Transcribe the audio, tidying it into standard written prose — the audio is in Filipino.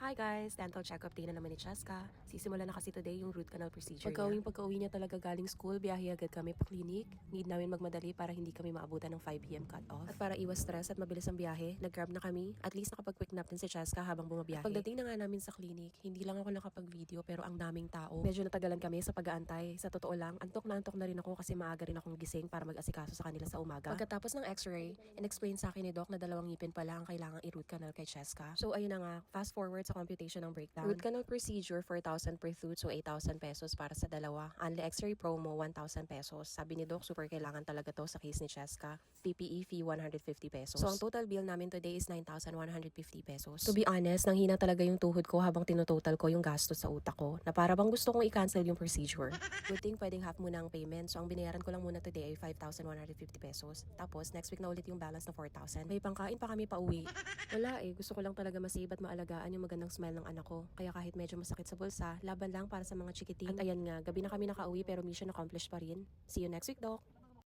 Hi guys! Dental check-up day na naman ni Cheska. Sisimula na kasi today yung root canal procedure niya. Pagka-uwi niya talaga galing school, biyahe agad kami pa clinic. Need namin magmadali para hindi kami maabutan ng 5 p.m. cut-off. At para iwas stress at mabilis ang biyahe, nag-grab na kami. At least nakapag-quick nap din si Cheska habang bumabiyahe. At pagdating na nga namin sa clinic, hindi lang ako nakapag-video pero ang daming tao. Medyo natagalan kami sa pag-aantay. Sa totoo lang, antok na rin ako kasi maaga rin akong gising para mag-asikaso sa kanila sa umaga. Pagkatapos ng x-ray, in-explain sa akin ni Doc na 2 ngipin pala ang kailangang i-root canal kay Cheska. So ayun na nga, fast forward sa computation ng breakdown. Root canal procedure, 4,000 per tooth, so 8,000 pesos para sa dalawa. Only x-ray promo, 1,000 pesos. Sabi ni Doc, super kailangan talaga to sa case ni Cheska. PPE fee, 150 pesos. So ang total bill namin today is 9,150 pesos. To be honest, nanghina talaga yung tuhod ko habang tinototal ko yung gastos sa utak ko, na para bang gusto kong i-cancel yung procedure. Good thing pwedeng half muna ang payment, so ang binayaran ko lang muna today ay 5,150 pesos. Tapos next week na ulit yung balance na 4,000. May pangkain pa kami pa uwi. Wala gusto ko lang talaga masave at maalagaan yung magandang smile ng anak ko. Kaya kahit medyo masakit sa bulsa, laban lang para sa mga chikiting. At ayan nga, gabi na kami nakauwi pero mission accomplished pa rin. See you next week, Doc!